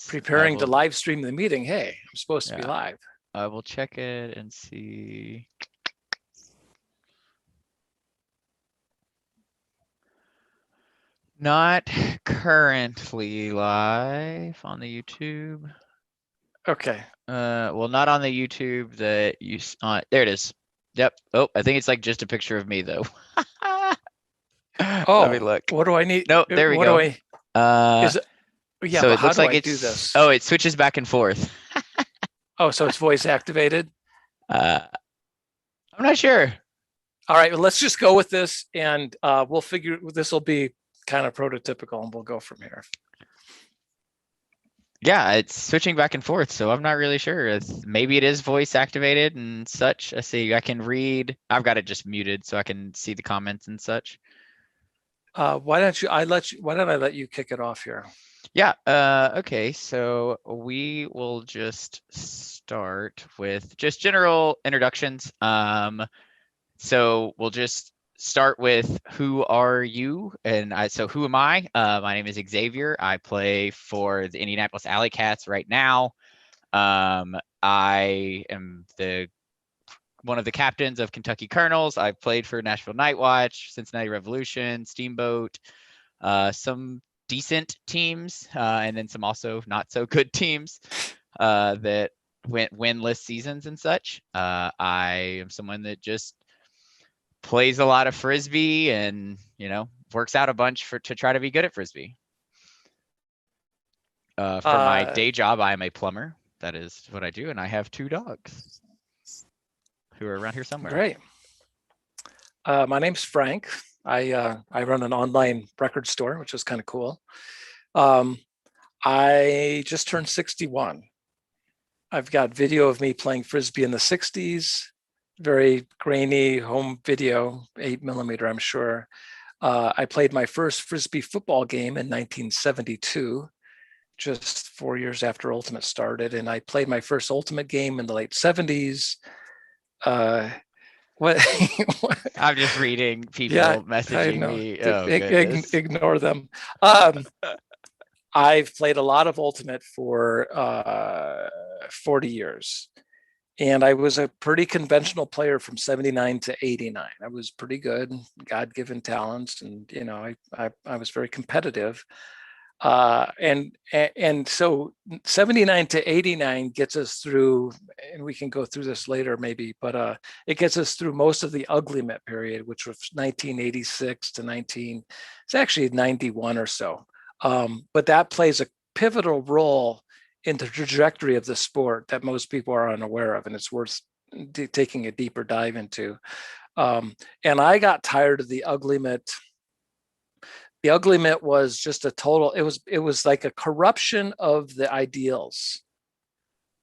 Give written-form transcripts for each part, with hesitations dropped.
Preparing to live stream the meeting. Hey, I'm supposed to be live. I will check it and see. Not currently live on the YouTube. Okay. Well, not on the YouTube that you there it is. Yep. Oh, I think it's like just a picture of me though. Oh, let me look. What do I need? No, there we go. Is it, yeah, so but it how looks do like I it's do this? Oh, it switches back and forth. Oh, so it's voice activated? I'm not sure. All right, well, let's just go with this, and we'll figure this will be kind of prototypical, and we'll go from here. Yeah, it's switching back and forth, so I'm not really sure. Maybe it is voice activated and such. I see. I can read. I've got it just muted so I can see the comments and such. Why don't I let you kick it off here? Yeah. Okay. So we will just start with just general introductions. So we'll just start with who are you? And so who am I? My name is Xavier. I play for the Indianapolis Alley Cats right now. I am one of the captains of Kentucky Colonels. I've played for Nashville Nightwatch, Cincinnati Revolution, Steamboat, some decent teams, and then some also not so good teams that went winless seasons and such. I am someone that just plays a lot of Frisbee and, works out a bunch to try to be good at Frisbee. For my day job, I am a plumber. That is what I do. And I have 2 dogs who are around here somewhere. Great. My name's Frank. I run an online record store, which is kind of cool. I just turned 61. I've got video of me playing Frisbee in the 60s, very grainy home video, 8mm, I'm sure. I played my first Frisbee football game in 1972, just 4 years after Ultimate started. And I played my first Ultimate game in the late 70s. What? I'm just reading people messaging me. Oh, ignore them. I've played a lot of Ultimate for 40 years. And I was a pretty conventional player from 79 to 89. I was pretty good, God-given talents. And, I was very competitive. And so 79 to 89 gets us through, and we can go through this later maybe, but it gets us through most of the Uglymet period, which was 1986 to it's actually 91 or so. But that plays a pivotal role in the trajectory of the sport that most people are unaware of, and it's worth taking a deeper dive into. And I got tired of the Uglymet. The Uglymet was just a total, it was like a corruption of the ideals.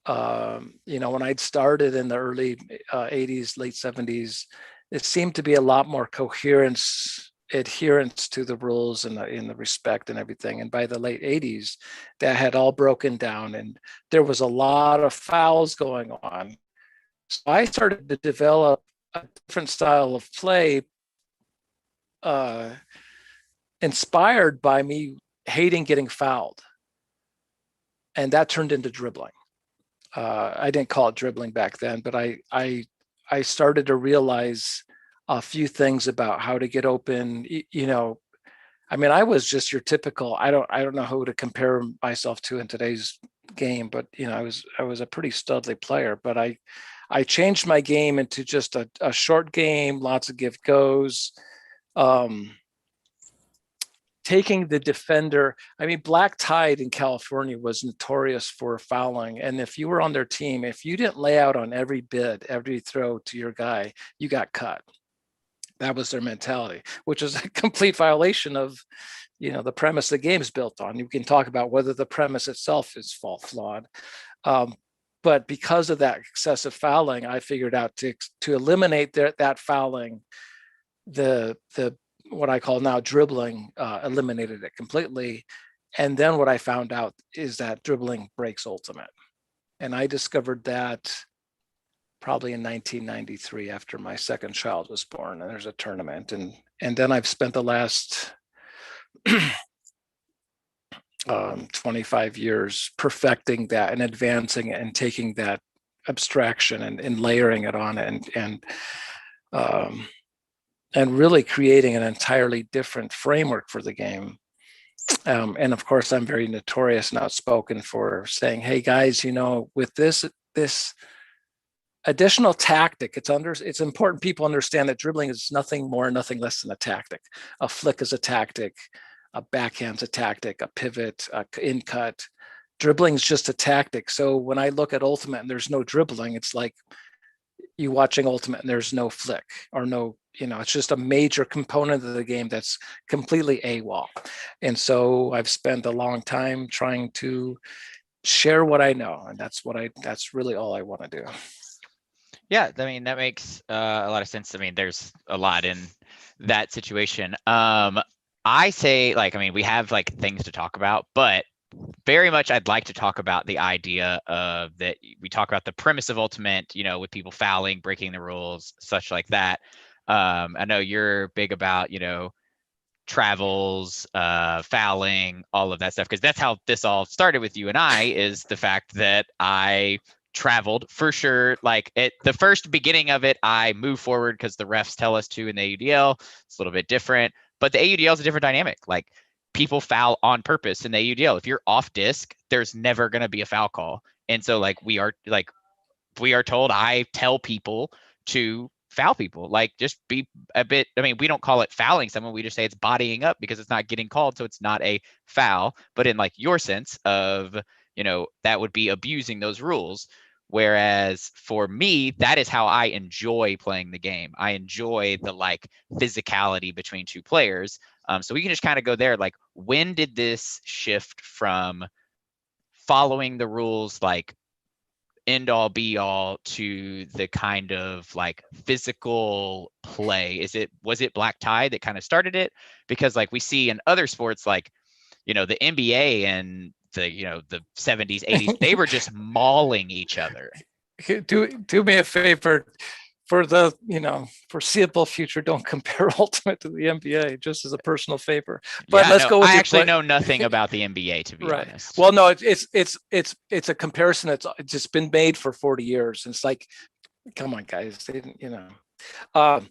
When I'd started in the early 80s, late 70s, it seemed to be a lot more adherence to the rules and the respect and everything. And by the late 80s, that had all broken down and there was a lot of fouls going on. So I started to develop a different style of play, inspired by me hating getting fouled. And that turned into dribbling. I didn't call it dribbling back then, but I started to realize a few things about how to get open. I was just your typical, I don't know who to compare myself to in today's game, but I was a pretty studly player, but I changed my game into just a short game, lots of give goes, taking the defender. Black Tide in California was notorious for fouling. And if you were on their team, if you didn't lay out on every bid, every throw to your guy, you got cut. That was their mentality, which is a complete violation of, the premise the game is built on. You can talk about whether the premise itself is flawed. But because of that excessive fouling, I figured out to eliminate that fouling, the what I call now dribbling eliminated it completely. And then what I found out is that dribbling breaks Ultimate. And I discovered that probably in 1993 after my second child was born, and there's a tournament. And then I've spent the last 25 years perfecting that and advancing it and taking that abstraction and layering it on um, and really creating an entirely different framework for the game. And of course, I'm very notorious and outspoken for saying, "Hey guys, with this additional tactic, it's important people understand that dribbling is nothing more, nothing less than a tactic. A flick is a tactic, a backhand's a tactic, a pivot, a in cut. Dribbling is just a tactic. So when I look at Ultimate and there's no dribbling, it's like you watching Ultimate and there's no flick or no, it's just a major component of the game that's completely AWOL. And so I've spent a long time trying to share what I know, and that's really all I want to do. Yeah, I mean, that makes a lot of sense. I mean, there's a lot in that situation. I say, like, I mean, we have like things to talk about, but very much I'd like to talk about the idea of that we talk about the premise of Ultimate, with people fouling, breaking the rules, such like that. I know you're big about, travels, fouling, all of that stuff, because that's how this all started with you and I, is the fact that I traveled for sure. Like at the first beginning of it, I move forward because the refs tell us to in the AUDL. It's a little bit different, but the AUDL is a different dynamic. Like people foul on purpose in the AUDL. If you're off disc, there's never going to be a foul call. And so we are told, I tell people to foul people, like just be a bit, I mean, we don't call it fouling someone, we just say it's bodying up because it's not getting called, so it's not a foul. But in like your sense of, that would be abusing those rules. Whereas for me, that is how I enjoy playing the game. I enjoy the physicality between two players. So we can just kind of go there. Like, when did this shift from following the rules end all be all to the kind of physical play? Was it black tie that kind of started it? Because we see in other sports, the NBA and the 70s, 80s, they were just mauling each other. Do me a favor, for the foreseeable future, don't compare Ultimate to the NBA, just as a personal favor. But let's go with I actually know nothing about the NBA, to be honest. Well, no, it's a comparison that's just been made for 40 years. And it's like, come on, guys, they didn't, I'm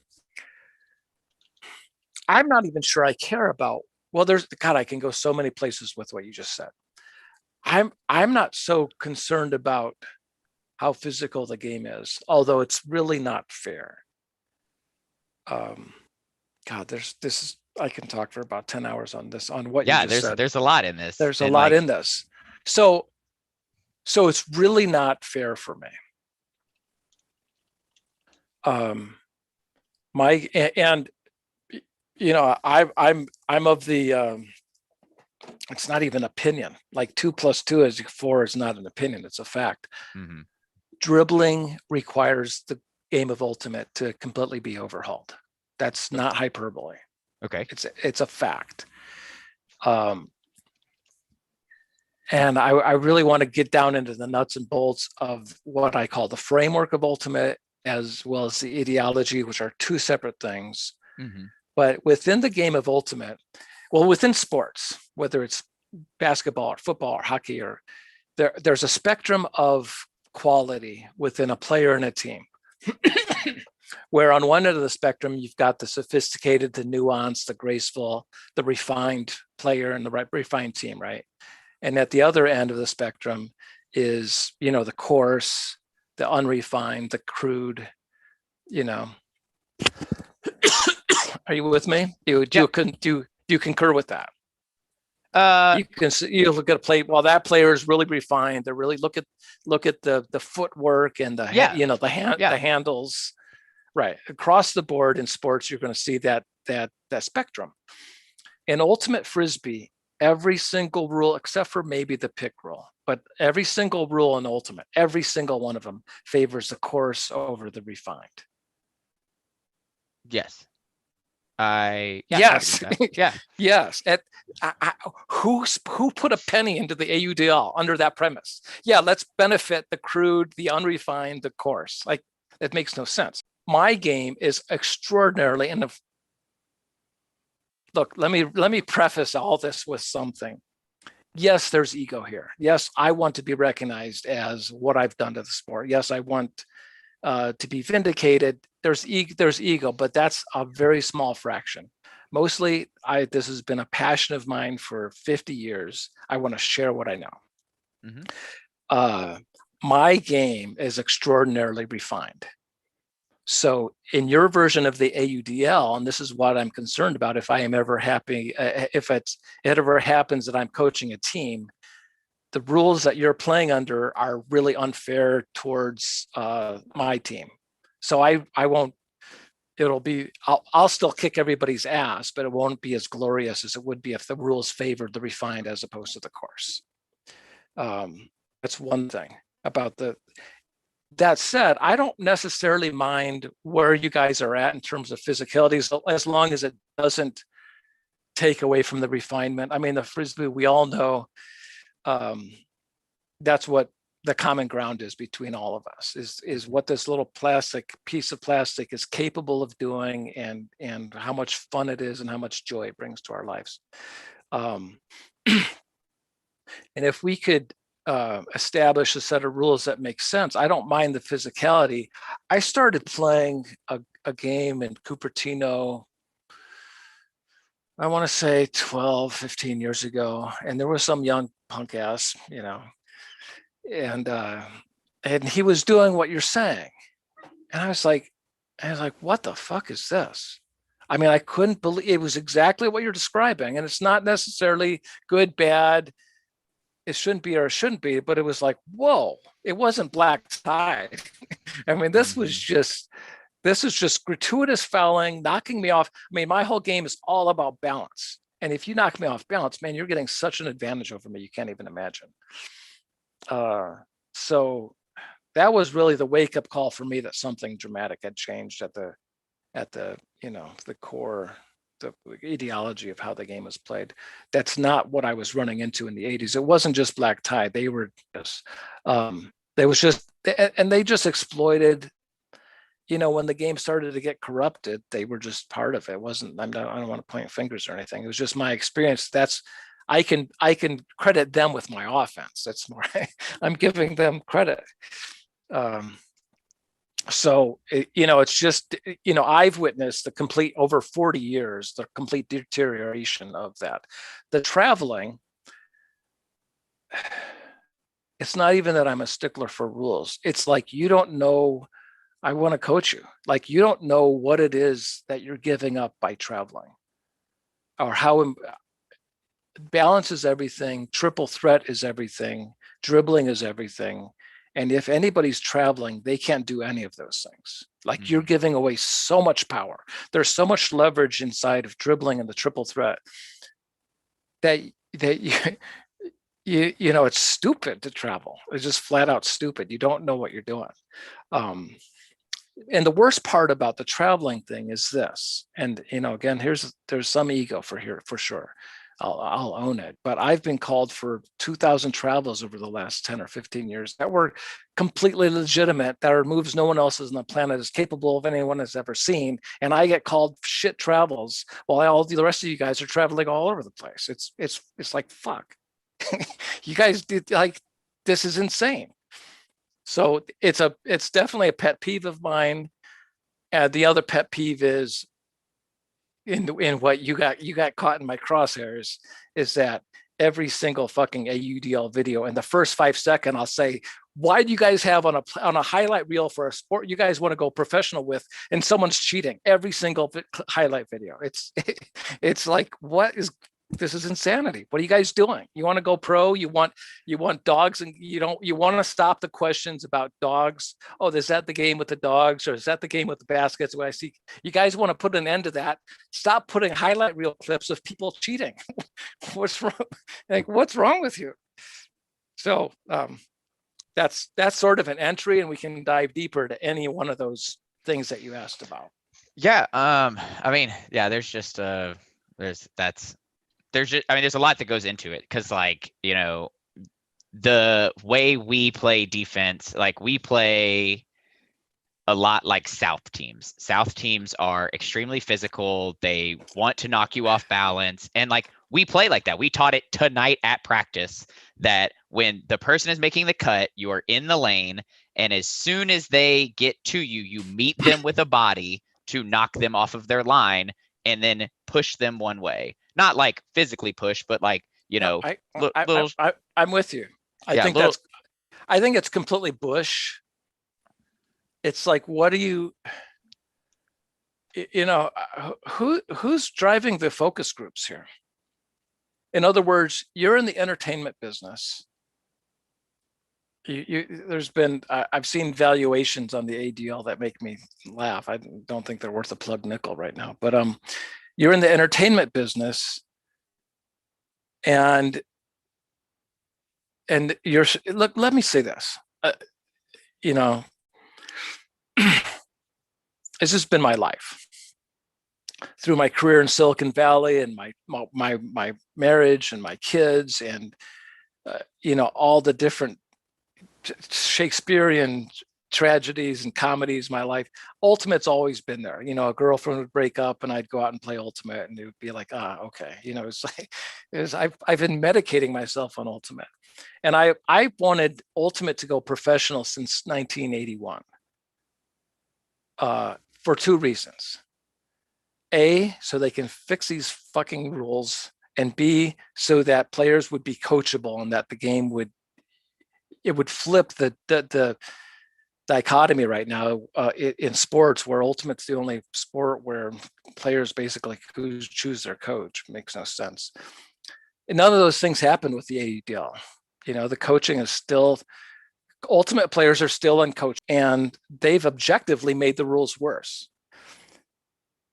not even sure I care about. Well, I can go so many places with what you just said. I'm not so concerned about how physical the game is, although it's really not fair. God, I can talk for about 10 hours on this, on what you just said. There's a lot in this. There's a lot in this. So it's really not fair for me. I'm of the, it's not even opinion. Like 2 + 2 is 4 is not an opinion. It's a fact. Mm-hmm. Dribbling requires the game of Ultimate to completely be overhauled. That's not hyperbole. Okay. It's a fact. And I really want to get down into the nuts and bolts of what I call the framework of Ultimate, as well as the ideology, which are two separate things. Mm-hmm. But within the game of Ultimate, well, within sports, whether it's basketball or football or hockey, or there's a spectrum of quality within a player and a team. Where on one end of the spectrum, you've got the sophisticated, the nuanced, the graceful, the refined player and the refined team, right? And at the other end of the spectrum is, the coarse, the unrefined, the crude, Are you with me? Do you concur with that? You look at a play. Well, that player is really refined. They really look at the footwork and the handles, right? Across the board in sports, you're going to see that spectrum. In Ultimate Frisbee, every single rule, except for maybe the pick rule, but every single rule in Ultimate, every single one of them favors the coarse over the refined. Yes. Yes. Yeah. Yes. Who put a penny into the AUDL under that premise? Yeah, let's benefit the crude, the unrefined, the coarse. Like, it makes no sense. My game is extraordinarily look, let me preface all this with something. yes, there's ego here. Yes, I want to be recognized as what I've done to the sport. Yes, I want to be vindicated. There's ego, but that's a very small fraction. Mostly, this has been a passion of mine for 50 years. I want to share what I know. Mm-hmm. My game is extraordinarily refined. So in your version of the AUDL, and this is what I'm concerned about, if I am ever happy, if it ever happens that I'm coaching a team, the rules that you're playing under are really unfair towards my team. So I won't. It'll be. I'll still kick everybody's ass, but it won't be as glorious as it would be if the rules favored the refined as opposed to the coarse. That's one thing about the. That said, I don't necessarily mind where you guys are at in terms of physicality, as long as it doesn't take away from the refinement. I mean, the Frisbee, we all know that's what the common ground is between all of us, is what this little piece of plastic is capable of doing, and how much fun it is and how much joy it brings to our lives. And if we could establish a set of rules that make sense, I don't mind the physicality. I started playing a game in Cupertino, I want to say 12, 15 years ago, and there was some young punk ass, and he was doing what you're saying, and I was like, what the fuck is this? I mean, I couldn't believe it was exactly what you're describing, and it's not necessarily good, bad. It shouldn't be or it shouldn't be, but it was like, whoa! It wasn't black tie. I mean, this was just gratuitous fouling, knocking me off. I mean, my whole game is all about balance, and if you knock me off balance, man, you're getting such an advantage over me you can't even imagine. So that was really the wake-up call for me that something dramatic had changed at the the core, the ideology of how the game was played. That's not what I was running into in the 80s. It wasn't just black tie. They were just they just exploited, when the game started to get corrupted, they were just part of it. It wasn't, I don't want to point fingers or anything. It was just my experience. I can credit them with my offense. That's more, I'm giving them credit. So, it's just, I've witnessed the complete, over 40 years, the complete deterioration of that. The traveling, it's not even that I'm a stickler for rules. It's like, you don't know, I want to coach you. Like, you don't know what it is that you're giving up by traveling, or how balance is everything. Triple threat is everything. Dribbling is everything. And if anybody's traveling, they can't do any of those things. Like, you're giving away so much power. There's so much leverage inside of dribbling and the triple threat that it's stupid to travel. It's just flat out stupid. You don't know what you're doing. And the worst part about the traveling thing is this. And again, there's some ego for sure. I'll own it. But I've been called for 2,000 travels over the last 10 or 15 years that were completely legitimate, that are moves no one else on the planet is capable of, anyone has ever seen. And I get called shit travels while all the rest of you guys are traveling all over the place. It's like, fuck. You guys did, like, this is insane. So it's definitely a pet peeve of mine. The other pet peeve is, in what you got caught in my crosshairs, is that every single fucking AUDL video, in the first 5 seconds, I'll say, why do you guys have on a highlight reel for a sport you guys want to go professional with, and someone's cheating? Every single highlight video. It's like, this is insanity. What are you guys doing? You want to go pro? You want dogs, and you want to stop the questions about dogs. Oh, is that the game with the dogs, or is that the game with the baskets? What I see, you guys want to put an end to that. Stop putting highlight reel clips of people cheating. What's wrong? Like, what's wrong with you? So that's sort of an entry, and we can dive deeper to any one of those things that you asked about. Yeah. I mean, yeah, there's a lot that goes into it, because, like, the way we play defense, like, we play a lot like South teams. South teams are extremely physical. They want to knock you off balance. And, like, we play like that. We taught it tonight at practice that when the person is making the cut, you are in the lane, and as soon as they get to you, you meet them with a body to knock them off of their line and then push them one way. Not like physically push, but like, No, little. I'm with you. I Yeah, think little. I think it's completely Bush. It's like, what do you know, who's driving the focus groups here? In other words, you're in the entertainment business. There's been, I've seen valuations on the ADL that make me laugh. I don't think they're worth a plug nickel right now, but you're in the entertainment business, and you're, look, let me say this, you know, this has been my life through my career in Silicon Valley, and my marriage and my kids, and all the different Shakespearean tragedies and comedies. My life, Ultimate's always been there. A girlfriend would break up and I'd go out and play Ultimate, and it would be like, okay. It's like, I've been medicating myself on Ultimate, and I wanted Ultimate to go professional since 1981 for two reasons. A, so they can fix these fucking rules, and B, so that players would be coachable, and that the game would flip the dichotomy right now in sports, where Ultimate's the only sport where players basically choose their coach. Makes no sense. And none of those things happen with the AUDL. The coaching is still, Ultimate players are still uncoached, and they've objectively made the rules worse.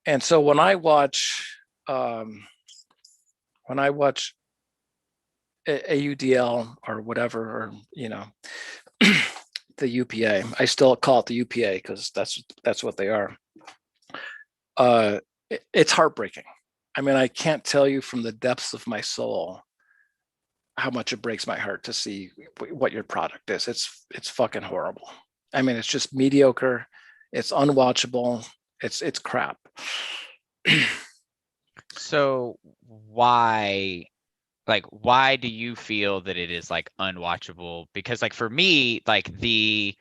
And so when I watch AUDL or whatever, or the UPA, I still call it the UPA because that's what they are. It's heartbreaking. I mean, I can't tell you from the depths of my soul how much it breaks my heart to see what your product is. It's fucking horrible. I mean, it's just mediocre. It's unwatchable. It's crap. So why do you feel that it is like unwatchable? Because like for me, like the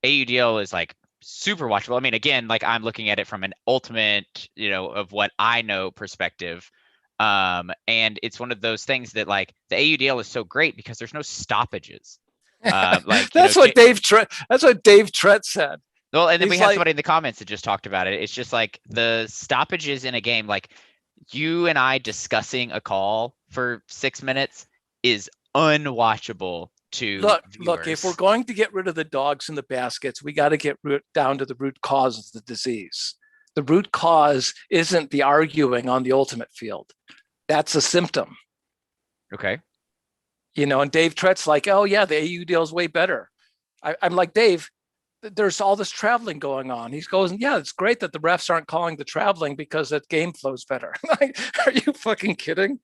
AUDL is like super watchable. I mean, again, like I'm looking at it from an Ultimate, of what I know perspective. And it's one of those things that like the AUDL is so great because there's no stoppages. Like that's what Dave Trett said. Well, and then we have somebody in the comments that just talked about it. It's just like the stoppages in a game, like you and I discussing a call for 6 minutes is unwatchable to look, if we're going to get rid of the dogs in the baskets, we got to get down to the root cause of the disease. The root cause isn't the arguing on the Ultimate field. That's a symptom. Okay. And Dave Trett's like, oh yeah, the AUDL is way better. I'm like, Dave, there's all this traveling going on. He goes, yeah, it's great that the refs aren't calling the traveling because that game flows better. Like, are you fucking kidding?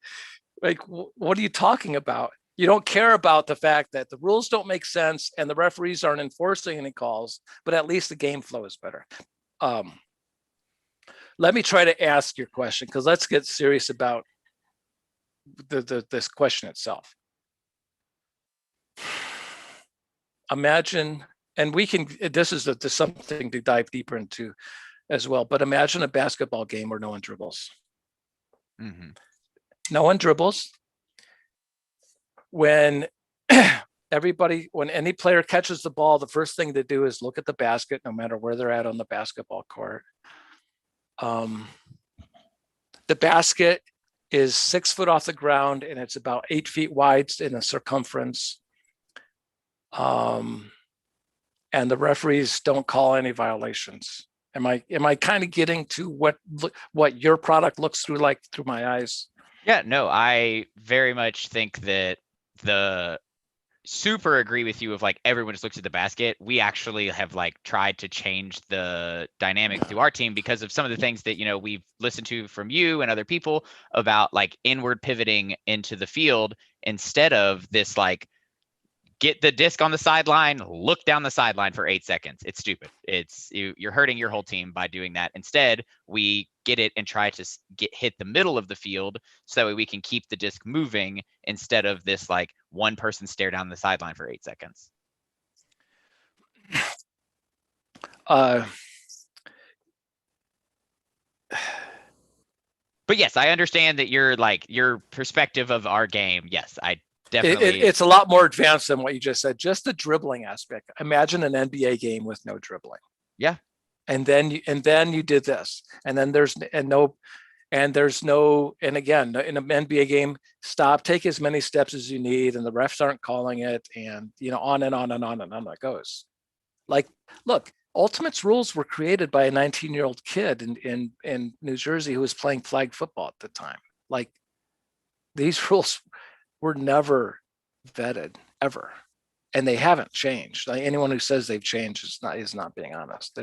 Like, what are you talking about? You don't care about the fact that the rules don't make sense and the referees aren't enforcing any calls, but at least the game flow is better. Let me try to ask your question, because let's get serious about this question itself. Imagine, and this is something to dive deeper into as well, but imagine a basketball game where no one dribbles. Mm-hmm. No one dribbles. When any player catches the ball, the first thing to do is look at the basket, no matter where they're at on the basketball court. The basket is 6 foot off the ground, and it's about 8 feet wide in a circumference. And the referees don't call any violations. Am I kind of getting to what your product looks through my eyes? Yeah, no, I very much think that the super agree with you of like everyone just looks at the basket. We actually have like tried to change the dynamic through our team because of some of the things that we've listened to from you and other people about like inward pivoting into the field instead of this like get the disc on the sideline, look down the sideline for 8 seconds. It's stupid. You're hurting your whole team by doing that. Instead, we get it and try to hit the middle of the field, so that way we can keep the disc moving instead of this like one person stare down the sideline for 8 seconds. But yes, I understand that your perspective of our game. Yes, I definitely. It's a lot more advanced than what you just said. Just the dribbling aspect. Imagine an NBA game with no dribbling. Yeah. And then you did this, and then there's no, and again, in an NBA game, take as many steps as you need, and the refs aren't calling it, and on and on and on and on it goes. Like, look, Ultimate's rules were created by a 19-year-old kid in New Jersey who was playing flag football at the time. Like, these rules were never vetted ever, and they haven't changed. Like, anyone who says they've changed is not being honest.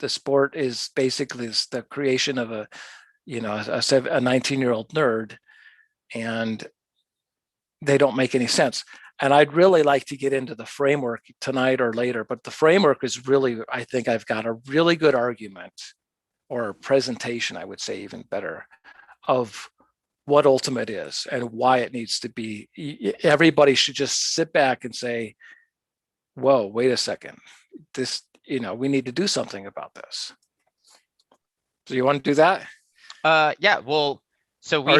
The sport is basically the creation of a 19-year-old nerd, and they don't make any sense. And I'd really like to get into the framework tonight or later, but the framework is really, I think I've got a really good argument, or presentation, I would say even better, of what Ultimate is and why it needs to be. Everybody should just sit back and say, whoa, wait a second. We need to do something about this. So you want to do that? Yeah. Well, so we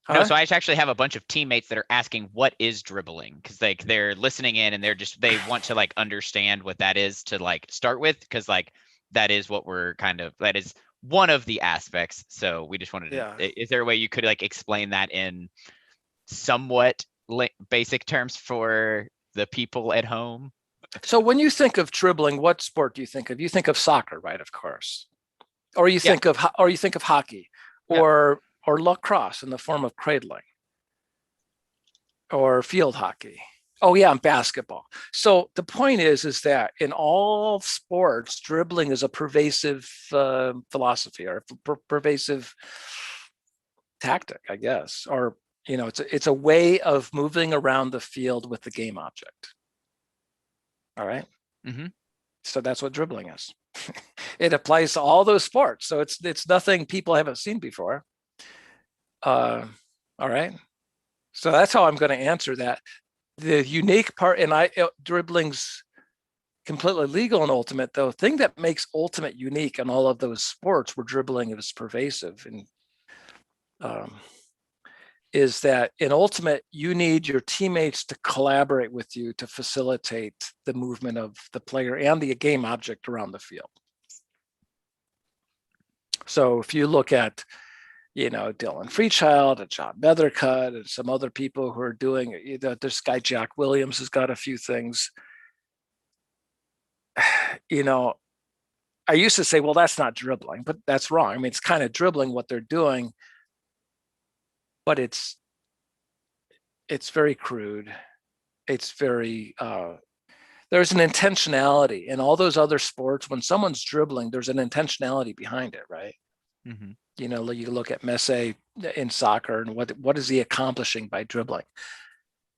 No, so I actually have a bunch of teammates that are asking what is dribbling, because they're listening in and they want to like understand what that is to like start with, because like that is what that is one of the aspects. So we just wanted to, is there a way you could like explain that in somewhat basic terms for the people at home? So when you think of dribbling, what sport do you think of? You think of soccer, right? Of course. Or you think of hockey, or lacrosse in the form of cradling, or field hockey. Oh yeah, and basketball. So the point is that in all sports, dribbling is a pervasive philosophy, or pervasive tactic, I guess, or it's a way of moving around the field with the game object. All right. Mm-hmm. So that's what dribbling is. It applies to all those sports. So it's nothing people haven't seen before. All right. So that's how I'm going to answer that. The unique part, and dribbling's completely legal in Ultimate, though. Thing that makes Ultimate unique in all of those sports where dribbling is pervasive, and is that in Ultimate, you need your teammates to collaborate with you to facilitate the movement of the player and the game object around the field. So if you look at, Dylan Freechild and John Nethercutt and some other people who are doing, this guy, Jack Williams, has got a few things. I used to say, well, that's not dribbling, but that's wrong. I mean, it's kind of dribbling what they're doing, but it's very crude. It's very, there's an intentionality in all those other sports. When someone's dribbling, there's an intentionality behind it, right? Mm-hmm. You look at Messi in soccer, and what is he accomplishing by dribbling?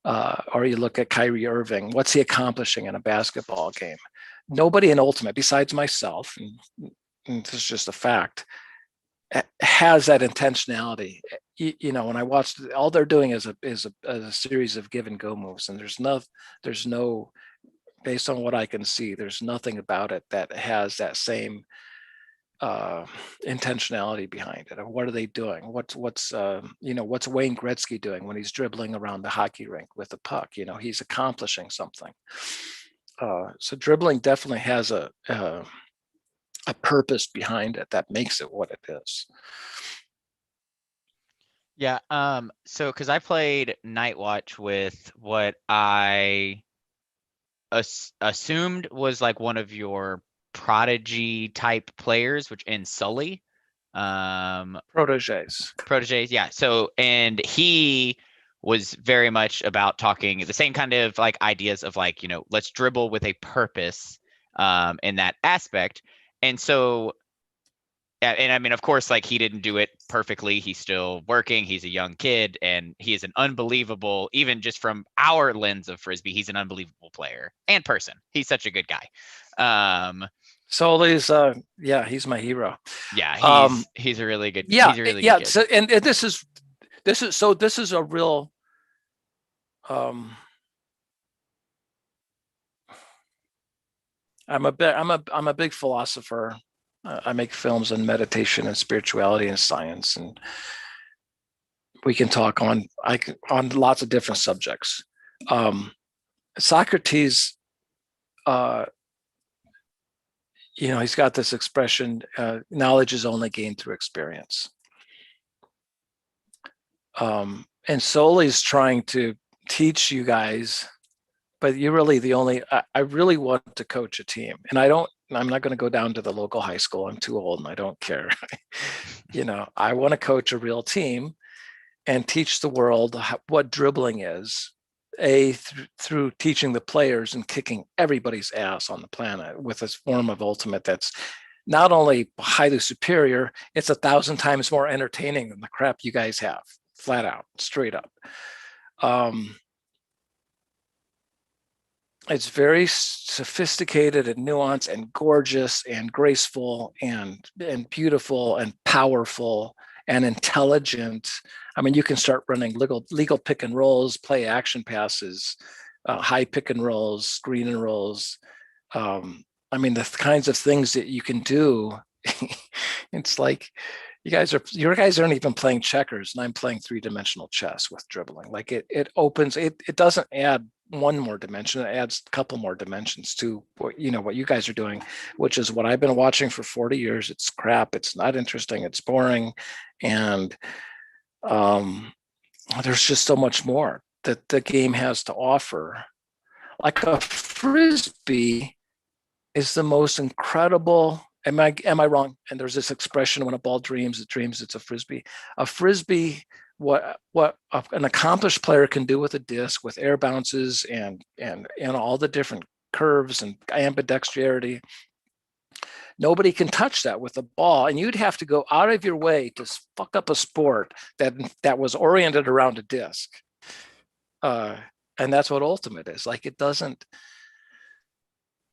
Or you look at Kyrie Irving, what's he accomplishing in a basketball game? Nobody in Ultimate, besides myself, and this is just a fact, has that intentionality. When I watched, all they're doing is a series of give and go moves, and there's no, based on what I can see, there's nothing about it that has that same intentionality behind it. What are they doing? What's Wayne Gretzky doing when he's dribbling around the hockey rink with a puck? He's accomplishing something. So dribbling definitely has a purpose behind it that makes it what it is. Yeah. So because I played Nightwatch with what I assumed was like one of your prodigy type players, which in Sully. Proteges. Yeah. So, and he was very much about talking the same kind of like ideas of like, let's dribble with a purpose in that aspect. And so, and I mean, of course, like he didn't do it perfectly. He's still working. He's a young kid, and he is an unbelievable, even just from our lens of Frisbee, he's an unbelievable player and person. He's such a good guy. Sully's, yeah, he's my hero. Yeah, he's a really good Yeah, kid. So, and this is a real, I'm a big philosopher. I make films on meditation and spirituality and science, and we can talk on lots of different subjects. Socrates, he's got this expression: knowledge is only gained through experience. And Soli's trying to teach you guys, but you're really the only. I really want to coach a team, and I'm not going to go down to the local high school. I'm too old and I don't care. I want to coach a real team and teach the world what dribbling is, through teaching the players and kicking everybody's ass on the planet with this form of ultimate that's not only highly superior, it's 1,000 times more entertaining than the crap you guys have, flat out, straight up. It's very sophisticated and nuanced and gorgeous and graceful and beautiful and powerful and intelligent. I mean, you can start running legal pick and rolls, play action passes, high pick and rolls, screen and rolls. I mean, the kinds of things that you can do. It's like your guys aren't even playing checkers, and I'm playing 3-dimensional chess with dribbling. Like it opens, it doesn't add one more dimension, it adds a couple more dimensions to what you guys are doing, which is what I've been watching for 40 years. It's crap, it's not interesting, it's boring, and there's just so much more that the game has to offer. Like a Frisbee is the most incredible. Am I wrong? And there's this expression: when a ball dreams, it's a Frisbee. A Frisbee, what an accomplished player can do with a disc, with air bounces and all the different curves and ambidexterity. Nobody can touch that with a ball, and you'd have to go out of your way to fuck up a sport that was oriented around a disc. And that's what ultimate is. Like,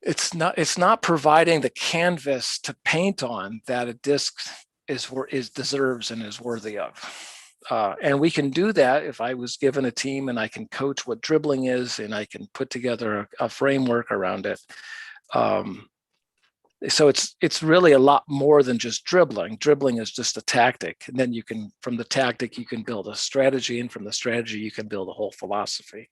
it's not providing the canvas to paint on that a disc deserves and is worthy of. And we can do that if I was given a team and I can coach what dribbling is, and I can put together a framework around it. So it's really a lot more than just dribbling. Dribbling is just a tactic, and then from the tactic you can build a strategy, and from the strategy you can build a whole philosophy.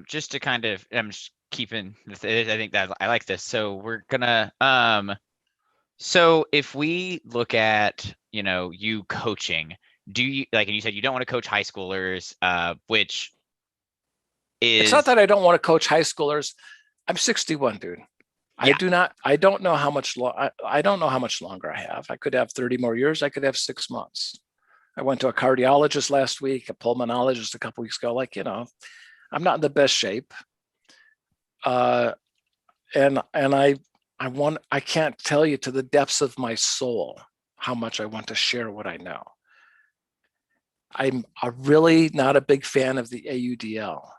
Just to kind of, I'm just keeping this, I think that I like this. So we're gonna, so if we look at, you coaching, do you, like, and you said you don't want to coach high schoolers, which is. It's not that I don't want to coach high schoolers. I'm 61, dude. Yeah. I don't know how much longer I have. I could have 30 more years. I could have 6 months. I went to a cardiologist last week, a pulmonologist a couple weeks ago. I'm not in the best shape. And I can't tell you to the depths of my soul how much I want to share what I know. I'm really not a big fan of the AUDL,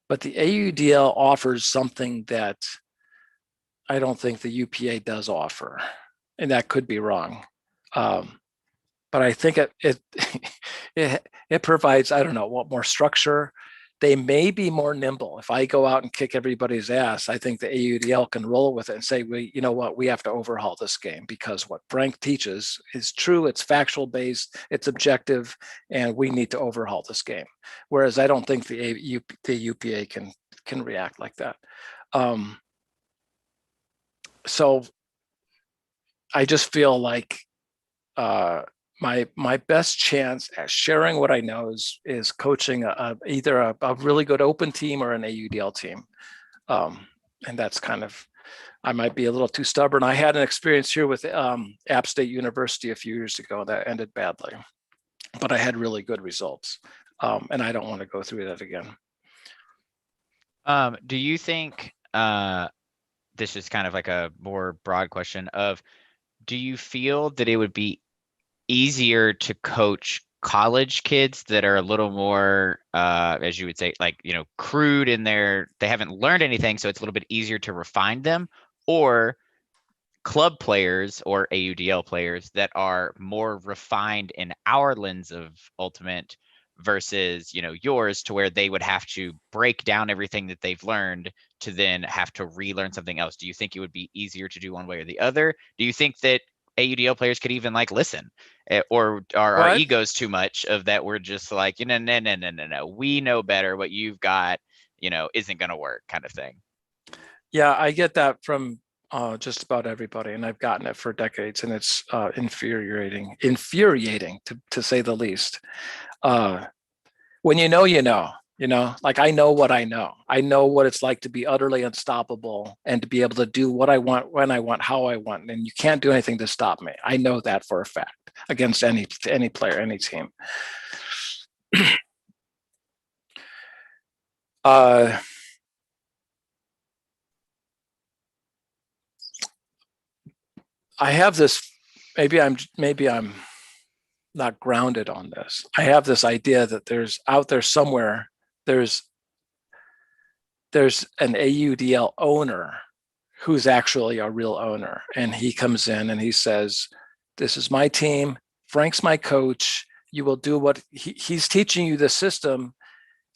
but the AUDL offers something that I don't think the UPA does offer, and that could be wrong. But I think it provides, I don't know, what more structure. They may be more nimble. If I go out and kick everybody's ass, I think the AUDL can roll with it and say, you know what, we have to overhaul this game, because what Frank teaches is true, it's factual based, it's objective, and we need to overhaul this game. Whereas I don't think the UPA can react like that. So I just feel like my best chance at sharing what I know is coaching either a really good open team or an AUDL team. And that's kind of, I might be a little too stubborn. I had an experience here with App State University a few years ago that ended badly, but I had really good results. And I don't want to go through that again. Do you think, this is kind of like a more broad question of, do you feel that it would be easier to coach college kids that are a little more, as you would say, like, crude in they haven't learned anything, so it's a little bit easier to refine them, or club players or AUDL players that are more refined in our lens of Ultimate versus, yours, to where they would have to break down everything that they've learned to then have to relearn something else? Do you think it would be easier to do one way or the other? Do you think that AUDL players could even listen? Or are our What? egos too much of that? We're just like, no, we know better. What you've got, isn't going to work, kind of thing. Yeah, I get that from just about everybody, and I've gotten it for decades, and it's infuriating to say the least. When you know, like I know what I know. I know what it's like to be utterly unstoppable and to be able to do what I want, when I want, how I want, and you can't do anything to stop me. I know that for a fact against any player, any team. I have this. Maybe I'm not grounded on this. I have this idea that there's out there somewhere. There's an AUDL owner who's actually a real owner, and he comes in and he says, "This is my team. Frank's my coach. You will do what he's teaching you the system,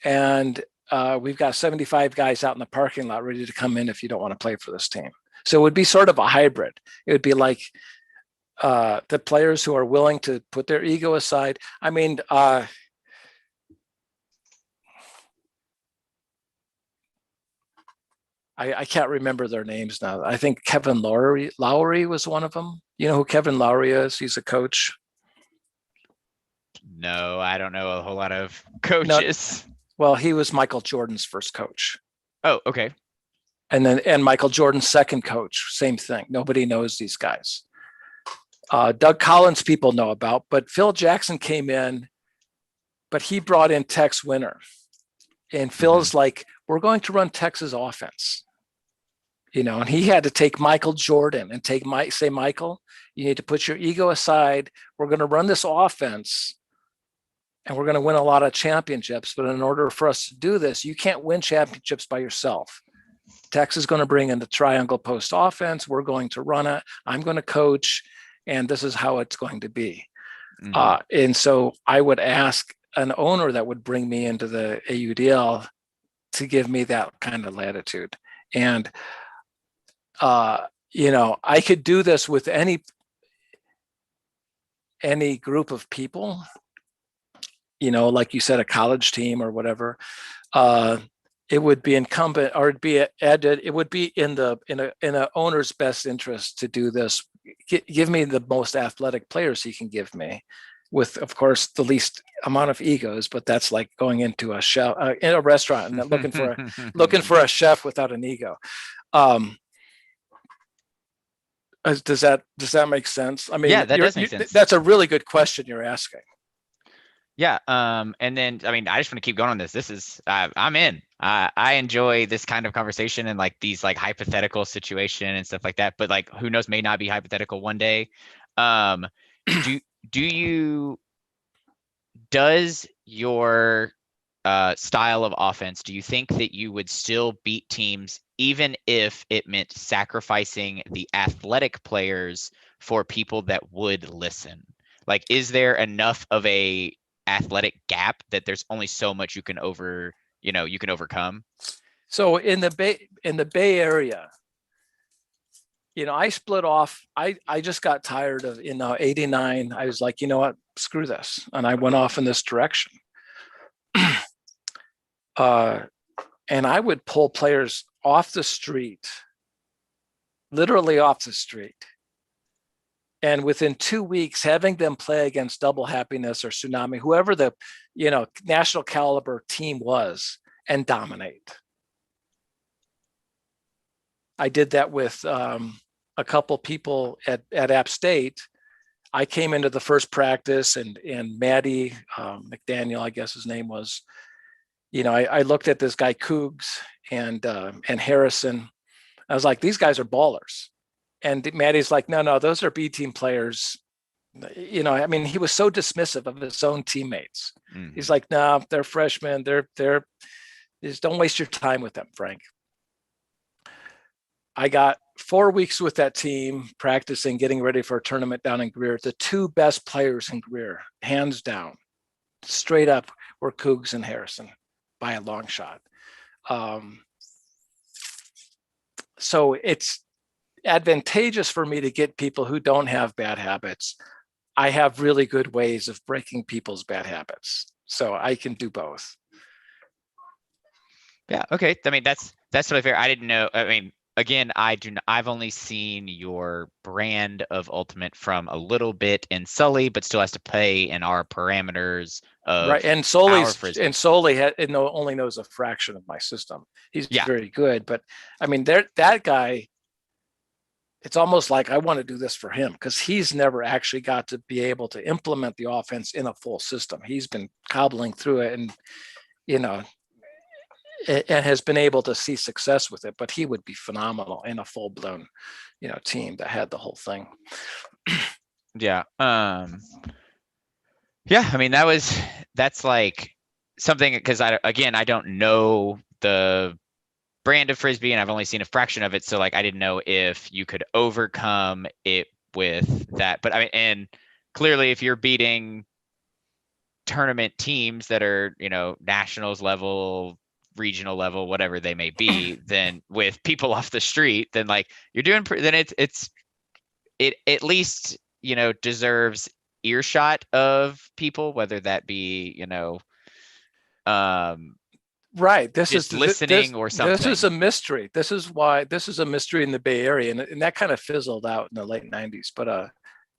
and we've got 75 guys out in the parking lot ready to come in if you don't want to play for this team." So it would be sort of a hybrid. It would be like the players who are willing to put their ego aside. I mean, I can't remember their names now. I think Kevin Lowry was one of them. You know who Kevin Lowry is? He's a coach. No, I don't know a whole lot of No, coaches. well, he was Michael Jordan's first coach. Oh, okay. And Michael Jordan's second coach, same thing. Nobody knows these guys. Doug Collins, people know about, but Phil Jackson came in, but he brought in Tex Winter. And Phil's like, we're going to run Texas offense. And he had to take Michael Jordan and say, Michael, you need to put your ego aside. We're going to run this offense and we're going to win a lot of championships. But in order for us to do this, you can't win championships by yourself. Tex is going to bring in the triangle post offense. We're going to run it. I'm going to coach, and this is how it's going to be. And so I would ask an owner that would bring me into the AUDL to give me that kind of latitude. And I could do this with any group of people, like you said, a college team or whatever. It would be incumbent, or it would be in a owner's best interest to do this. Give me the most athletic players he can give me, with, of course, the least amount of egos. But that's like going into a chef in a restaurant and looking for a chef without an ego. Does that make sense? I mean, yeah, that does make sense. That's a really good question you're asking. Yeah. And then, I mean, I just want to keep going on this. This is, I'm in. I enjoy this kind of conversation and like these like hypothetical situation and stuff like that. But like, who knows, may not be hypothetical one day. Does your style of offense, do you think that you would still beat teams even if it meant sacrificing the athletic players for people that would listen? Like, is there enough of a athletic gap that there's only so much you can overcome? So in the Bay Area, I split off. I just got tired of, in '89. I was like, you know what, screw this, and I went off in this direction. And I would pull players off the street, literally off the street. And within 2 weeks, having them play against Double Happiness or Tsunami, whoever the, national caliber team was, and dominate. I did that with a couple people at App State. I came into the first practice, and Maddie McDaniel, I guess his name was, I looked at this guy Cougs and Harrison. I was like, these guys are ballers. And Maddie's like, no, those are B team players. You know, I mean, he was so dismissive of his own teammates. He's Mhm. like, no, they're freshmen. They're just don't waste your time with them, Frank. I got 4 weeks with that team practicing, getting ready for a tournament down in Greer. The two best players in Greer, hands down, straight up, were Cougs and Harrison by a long shot. So it's advantageous for me to get people who don't have bad habits. I have really good ways of breaking people's bad habits. So I can do both. Yeah. Okay. I mean, that's totally fair. I didn't know. I mean, again, I've only seen your brand of Ultimate from a little bit in Sully, but still has to play in our parameters Right. of And our Soli's Frisbee. only knows a fraction of my system. He's Yeah. very good, but I mean, that guy, it's almost like I want to do this for him because he's never actually got to be able to implement the offense in a full system. He's been cobbling through it and, you know, and has been able to see success with it, but he would be phenomenal in a full blown, you know, team that had the whole thing. Yeah. Yeah. I mean, that's like something because I don't know the brand of Frisbee and I've only seen a fraction of it. So like, I didn't know if you could overcome it with that, but I mean, and clearly if you're beating tournament teams that are, nationals level, regional level, whatever they may be, then with people off the street, then like you're doing, then it at least, deserves earshot of people, whether that be, um, Right. just listening or This is something. a mystery. This is why this is a mystery in the Bay Area, and that kind of fizzled out in the late '90s. But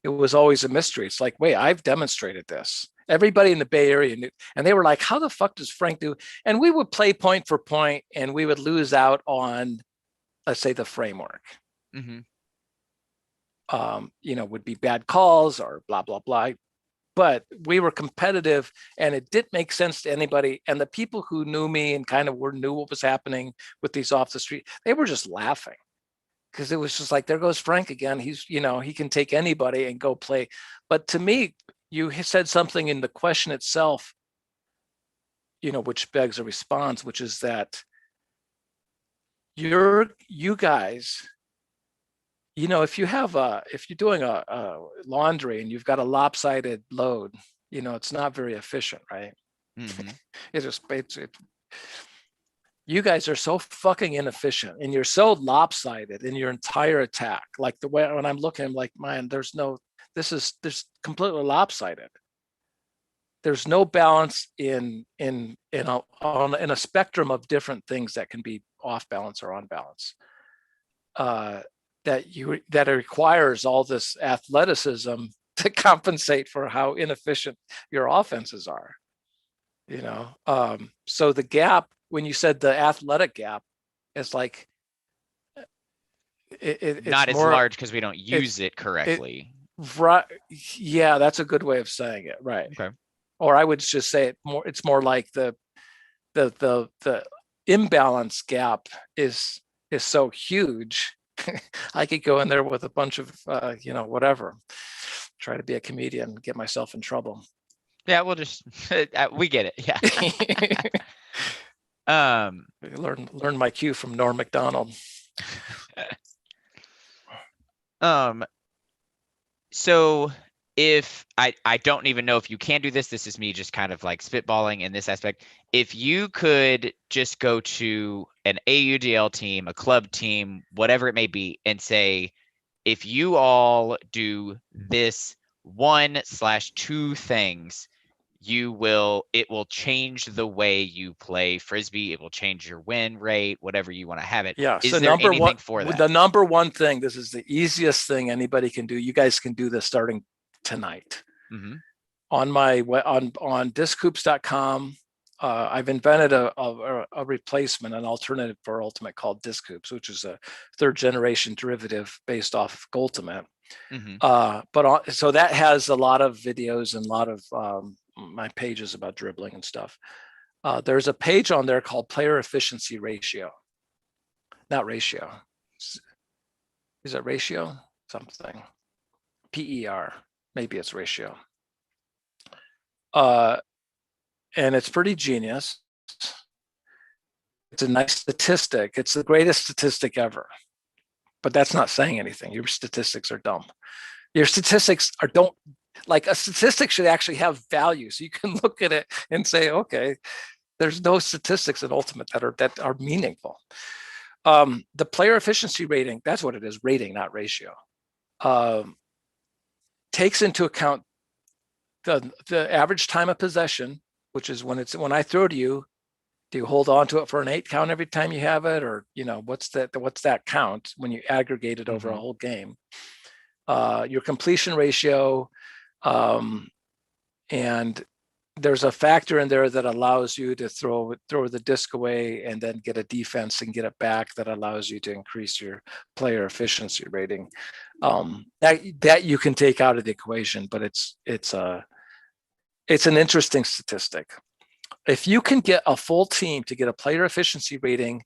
it was always a mystery. It's like, wait, I've demonstrated this. Everybody in the Bay Area knew, and they were like, "How the fuck does Frank do?" And we would play point for point, and we would lose out on, let's say, the framework. Mm-hmm. You know, would be bad calls or blah blah blah. But we were competitive and it didn't make sense to anybody. And the people who knew me and kind of knew what was happening with these off the street, they were just laughing because it was just like, there goes Frank again. He's, you know, he can take anybody and go play. But to me, you said something in the question itself, you know, which begs a response, which is that you guys, you know, if you're doing a laundry and you've got a lopsided load, you know, it's not very efficient, right? Mm-hmm. You guys are so fucking inefficient and you're so lopsided in your entire attack. Like the way when I'm looking, I'm like, man, there's completely lopsided. There's no balance in a spectrum of different things that can be off balance or on balance. That requires all this athleticism to compensate for how inefficient your offenses are. You know, so the gap when you said the athletic gap, it's like it's Not as more large because we don't use it it correctly. right. Yeah, that's a good way of saying it, right? Okay. Or I would just say it more. It's more like the imbalance gap is so huge. I could go in there with a bunch of you know, whatever, try to be a comedian, get myself in trouble. Yeah, we'll just we get it. Yeah. um learn my cue from Norm Macdonald. um so if I don't even know if you can do this is me just kind of like spitballing in this aspect. If you could just go to an AUDL team, a club team, whatever it may be, and say, if you all do this 1/2 things, it will change the way you play Frisbee. It will change your win rate, whatever you want to have it. Yeah. Is So there anything for the that? number one thing, this is the easiest thing anybody can do. You guys can do this starting tonight. Mm-hmm. On my on discoops.com, I've invented a replacement, an alternative for Ultimate called Discoops, which is a third generation derivative based off of Ultimate. Mm-hmm. So that has a lot of videos and a lot of my pages about dribbling and stuff. There's a page on there called Player Efficiency Ratio. Not ratio. Is it ratio? Something. PER. Maybe it's ratio. And it's pretty genius. It's a nice statistic. It's the greatest statistic ever. But that's not saying anything. Your statistics are dumb. Your statistics don't, like, a statistic should actually have value. So you can look at it and say, okay, there's no statistics in Ultimate that are meaningful. The player efficiency rating, that's what it is, rating, not ratio, takes into account the average time of possession, which is when I throw to you, do you hold on to it for an 8 count every time you have it? Or, what's that count when you aggregate it over a whole game? Your completion ratio, and there's a factor in there that allows you to throw the disc away and then get a defense and get it back, that allows you to increase your player efficiency rating. That you can take out of the equation, but it's an interesting statistic. If you can get a full team to get a player efficiency rating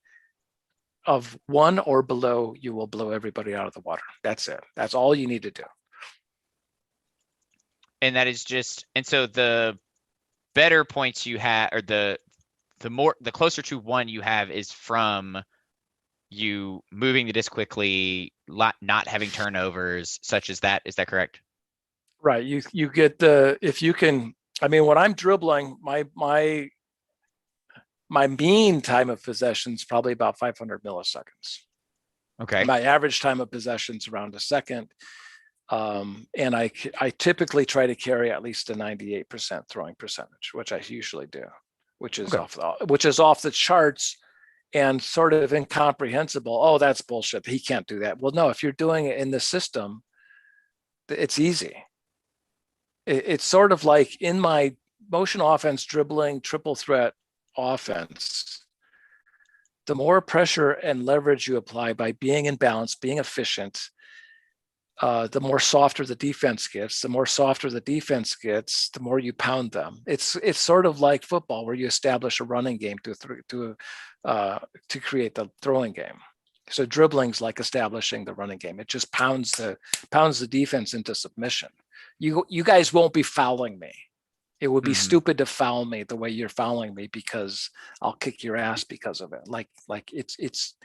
of 1 or below, you will blow everybody out of the water. That's it. That's all you need to do. And that is just, and so the better points you have, or the closer to 1 you have, is from you moving the disc quickly, not having turnovers, such as that. Is that correct? Right. You get if you can, when I'm dribbling, my mean time of possession is probably about 500 milliseconds. Okay. My average time of possession is around a second. And I typically try to carry at least a 98% throwing percentage, which I usually do, which is off the charts and sort of incomprehensible. Oh, that's bullshit. He can't do that. Well, no, if you're doing it in the system, it's easy. It's sort of like in my motion offense, dribbling, triple threat offense, the more pressure and leverage you apply by being in balance, being efficient, the more softer the defense gets. The more softer the defense gets, the more you pound them. It's sort of like football, where you establish a running game to create the throwing game. So dribbling's like establishing the running game. It just pounds the defense into submission. You guys won't be fouling me. It would be stupid to foul me the way you're fouling me, because I'll kick your ass because of it. Like it's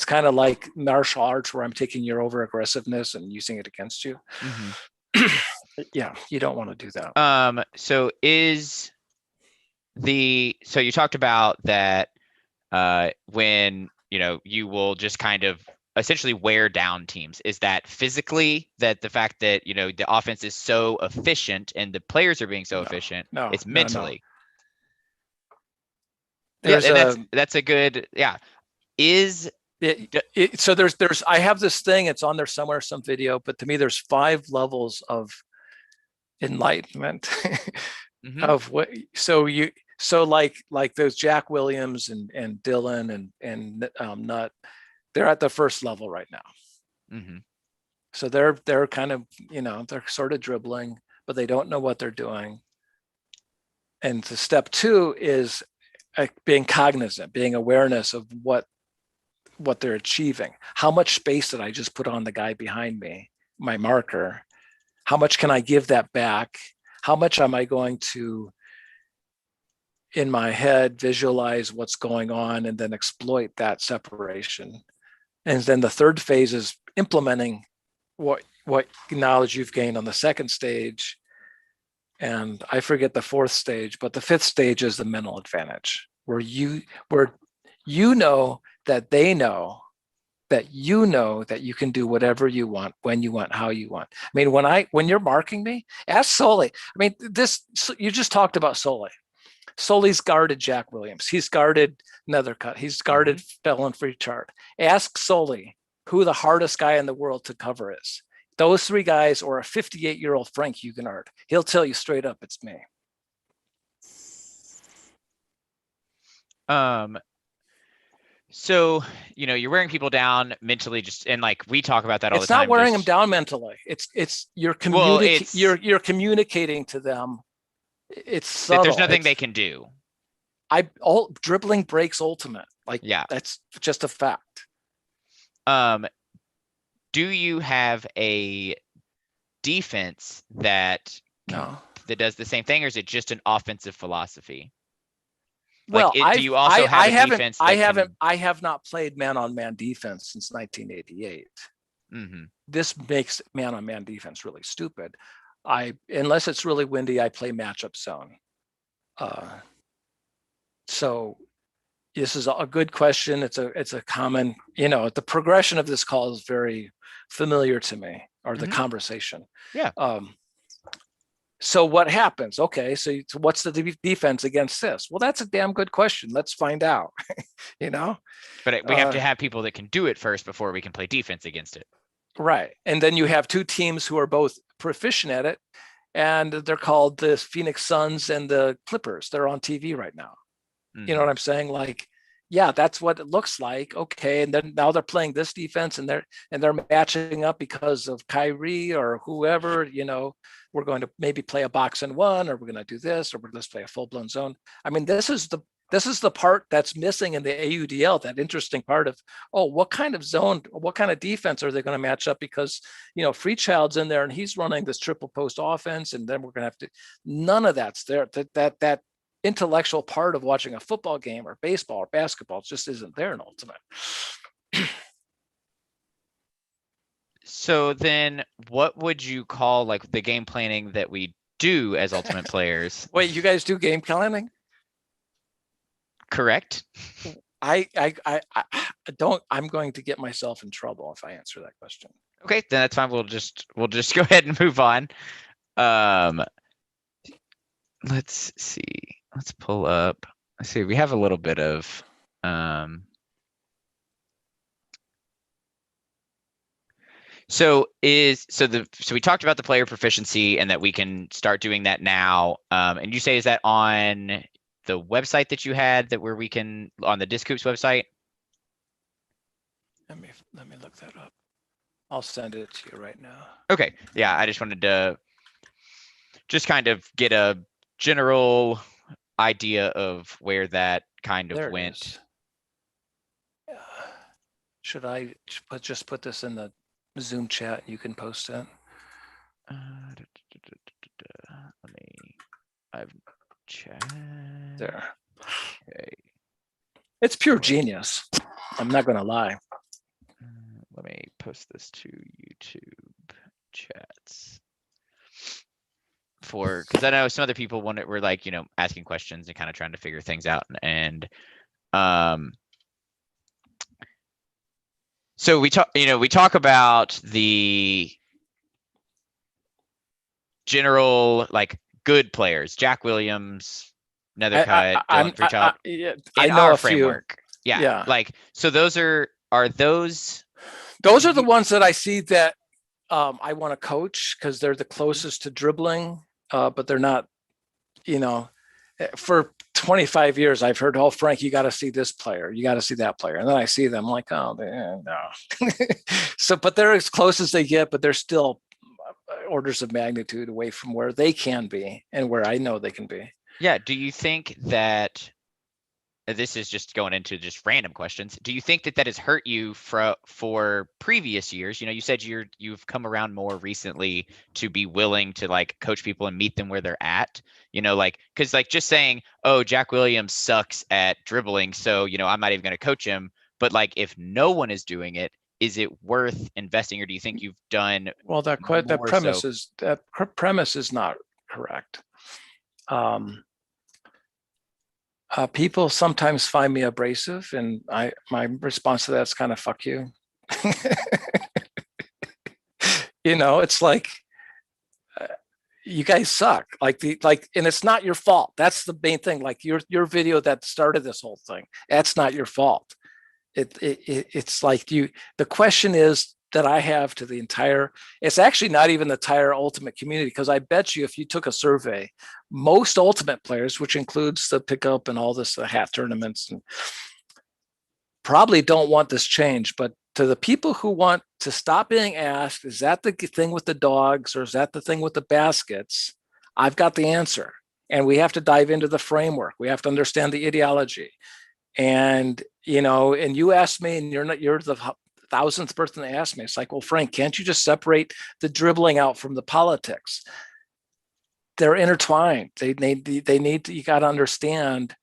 kind of like martial arts, where I'm taking your over aggressiveness and using it against you. Yeah, you don't want to do that. So you talked about that when you will just kind of essentially wear down teams. Is that physically, that the fact that the offense is so efficient and the players are being so efficient? No, it's mentally. No. That's a good, yeah. So there's I have this thing, it's on there somewhere, some video, but to me there's 5 levels of enlightenment. Of what, so like those Jack Williams and Dylan and Nutt, they're at the first level right now. So they're kind of, they're sort of dribbling, but they don't know what they're doing. And the step 2 is being cognizant, being awareness of what they're achieving. How much space did I just put on the guy behind me, my marker? How much can I give that back? How much am I going to, in my head, visualize what's going on and then exploit that separation? And then the third phase is implementing what knowledge you've gained on the second stage. And I forget the 4th stage, but the 5th stage is the mental advantage, where you know that they know that that you can do whatever you want, when you want, how you want. When you're marking me, ask Solly. You just talked about Solly. Solly's guarded Jack Williams. He's guarded Nethercutt. He's guarded Felon Free Chart. Ask Solly who the hardest guy in the world to cover is. Those 3 guys, or a 58-year-old Frank Huguenard. He'll tell you straight up, it's me. So, you're wearing people down mentally, and like we talk about that all the time. It's not wearing them down mentally. It's you're communicating to them. It's subtle. There's nothing they can do. Dribbling breaks ultimate. That's just a fact. Do you have a defense that No. that does the same thing, or is it just an offensive philosophy? Well, Do you also have a defense that I have not played man-on-man defense since 1988. Mm-hmm. This makes man-on-man defense really stupid. Unless it's really windy, I play matchup zone. So this is a good question. It's a common, the progression of this call is very familiar to me, or the conversation. Yeah. So what happens? Okay, so what's the defense against this? Well, that's a damn good question. Let's find out. But we have to have people that can do it first before we can play defense against it. Right. And then you have two teams who are both proficient at it, and they're called the Phoenix Suns and the Clippers. They're on TV right now. You know what I'm saying? Like, yeah, that's what it looks like. Okay, and then now they're playing this defense, and they're matching up because of Kyrie or whoever. We're going to maybe play a box and one, or we're going to do this, or we're going to play a full blown zone. I mean, this is the part that's missing in the AUDL. That interesting part of, what kind of zone, what kind of defense are they going to match up? Because Freechild's in there and he's running this triple post offense, and then we're going to have to. None of that's there. That intellectual part of watching a football game or baseball or basketball just isn't there in Ultimate. So then what would you call like the game planning that we do as Ultimate players? Wait, you guys do game planning? Correct. I don't. I'm going to get myself in trouble if I answer that question. Okay, then that's fine. We'll just go ahead and move on. Let's see. Let's pull up. Let's see. We have a little bit of So we talked about the player proficiency and that we can start doing that now. And you say, is that on the website that you had where we can, on the Discoops website? Let me look that up. I'll send it to you right now. Okay. Yeah, I just wanted to just kind of get a general idea of where that kind of went. Should I just put this in the Zoom chat? You can post it. I've chat there. Okay. It's pure genius. I'm not going to lie. Let me post this to YouTube chats because I know some other people were like, asking questions and kind of trying to figure things out. And so we talk about the general, like, good players, Jack Williams, Nethercut, Dylan Freechild, in our framework. Yeah. Like, so those are those are the ones that I see that I want to coach because they're the closest to dribbling, but they're not, for 25 years, I've heard, Frank, you got to see this player, you got to see that player. And then I see them like, no. So, but they're as close as they get, but they're still orders of magnitude away from where they can be and where I know they can be. Yeah. Do you think that, this is just going into just random questions, do you think that has hurt you for previous years? You said you've come around more recently to be willing to like coach people and meet them where they're at, because like just saying, Jack Williams sucks at dribbling, so I'm not even going to coach him. But like, if no one is doing it, is it worth investing, or do you think you've done? Well, that premise is not correct. People sometimes find me abrasive, and my response to that's kind of fuck you. It's like, you guys suck. And it's not your fault. That's the main thing. Like your video that started this whole thing, that's not your fault. It's like the question is that I have to the entire, it's actually not even the entire Ultimate community, because I bet you if you took a survey, most Ultimate players, which includes the pickup and all this, the hat tournaments, and probably don't want this change. But to the people who want to stop being asked, is that the thing with the dogs or is that the thing with the baskets? I've got the answer. And we have to dive into the framework. We have to understand the ideology. And, and you asked me, and you're the thousandth person to ask me. It's like, well, Frank, can't you just separate the dribbling out from the politics? They're intertwined. They need to, you got to understand,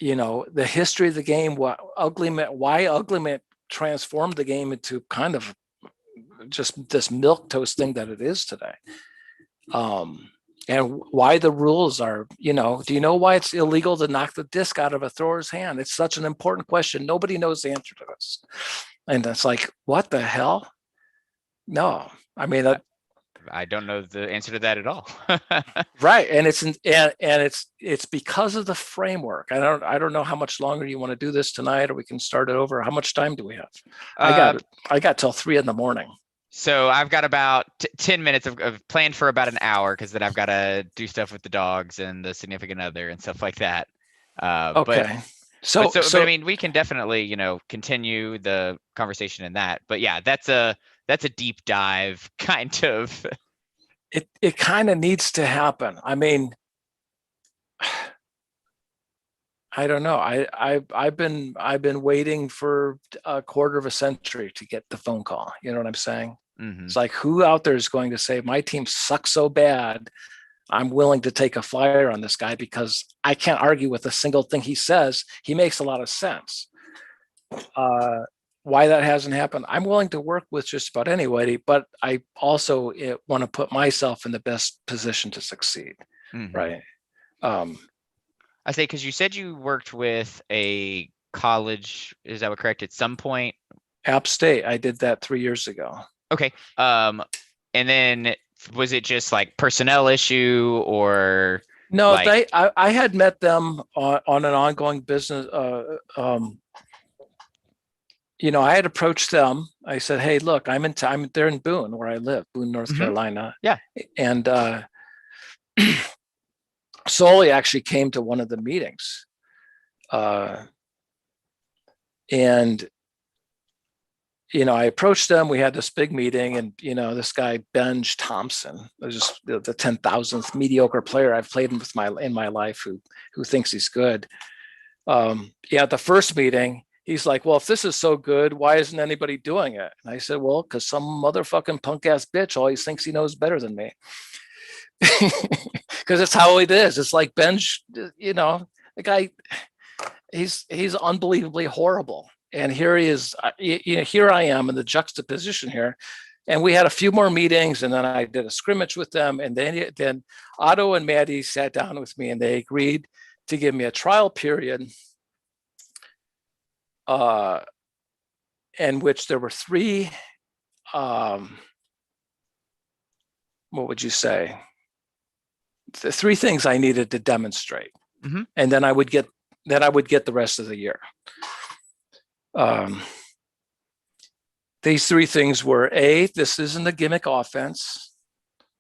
the history of the game, why Uglyment transformed the game into kind of just this milk toast thing that it is today. And why the rules are, do you know why it's illegal to knock the disc out of a thrower's hand? It's such an important question. Nobody knows the answer to this. And it's like, what the hell? No, I mean, I don't know the answer to that at all. right. And it's because of the framework. I don't know how much longer you want to do this tonight, or we can start it over. How much time do we have? I got till 3 a.m. So I've got about 10 minutes of planned for about an hour, because then I've got to do stuff with the dogs and the significant other and stuff like that. Okay. But I mean, we can definitely, continue the conversation in that. But yeah, that's a deep dive kind of. It kind of needs to happen. I mean, I don't know. I've been waiting for a quarter of a century to get the phone call. You know what I'm saying? Mm-hmm. It's like, who out there is going to say my team sucks so bad, I'm willing to take a flyer on this guy because I can't argue with a single thing he says. He makes a lot of sense. Why that hasn't happened, I'm willing to work with just about anybody, but I also want to put myself in the best position to succeed. Mm-hmm. Right. I say, because you said you worked with a college, is that correct, at some point? App State. I did that 3 years ago. Okay. And then was it just like personnel issue, or? No, I had met them on an ongoing business. I had approached them. I said, "Hey, look, I'm there in Boone, where I live, Boone, North mm-hmm. Carolina." Yeah. And Solly actually came to one of the meetings, and I approached them. We had this big meeting, and this guy Benj Thompson was just the 10,000th mediocre player I've played with in my life who thinks he's good. At the first meeting, he's like, "Well, if this is so good, why isn't anybody doing it?" And I said, "Well, because some motherfucking punk ass bitch always thinks he knows better than me." Because it's how it is. It's like Benj, the guy, he's unbelievably horrible. And here he is, here I am in the juxtaposition here. And we had a few more meetings, and then I did a scrimmage with them. And then Otto and Maddie sat down with me, and they agreed to give me a trial period in which there were 3, what would you say? The 3 things I needed to demonstrate, mm-hmm. and then I would get the rest of the year. These 3 things were: A, this isn't a gimmick offense;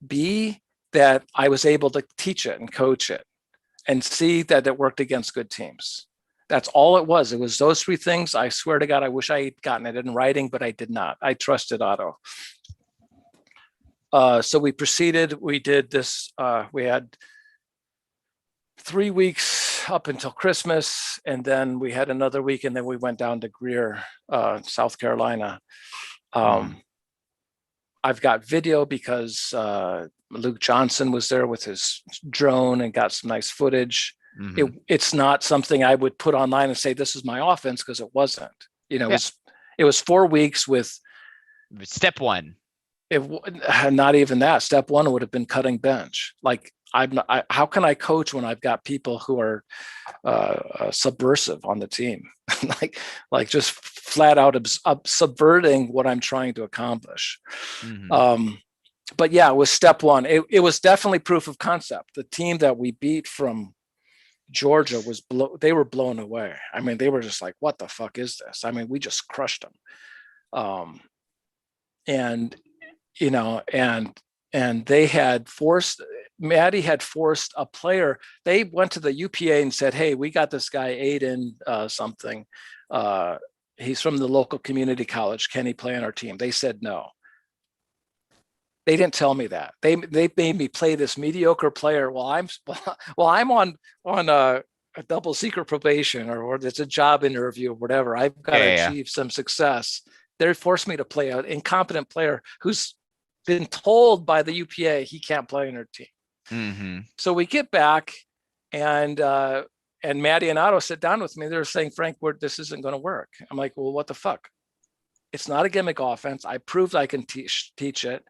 B, that I was able to teach it and coach it; and C, that it worked against good teams. That's all it was. It was those 3 things. I swear to God, I wish I had gotten it in writing, but I did not. I trusted Otto. So we proceeded. We did this. We had 3 weeks up until Christmas, and then we had another week, and then we went down to Greer, South Carolina. I've got video because Luke Johnson was there with his drone and got some nice footage. Mm-hmm. It's not something I would put online and say this is my offense, because it wasn't. It was 4 weeks with step 1. Not even that. Step 1 would have been cutting bench. Like, how can I coach when I've got people who are subversive on the team, like just flat out subverting what I'm trying to accomplish. Mm-hmm. But yeah, it was step 1. It was definitely proof of concept. The team that we beat from Georgia they were blown away. I mean, they were just like, "What the fuck is this?" I mean, we just crushed them. And they had Maddie had forced a player. They went to the UPA and said, "Hey, we got this guy, Aiden something. He's from the local community college. Can he play on our team?" They said no. They didn't tell me that. They made me play this mediocre player while I'm on a double secret probation or it's a job interview or whatever. I've got to achieve some success. They forced me to play an incompetent player who's been told by the UPA he can't play in their team. Mm-hmm. So we get back, and Maddie and Otto sit down with me. They're saying, Frank, this isn't going to work. I'm like, well, what the fuck? It's not a gimmick offense. I proved I can teach it,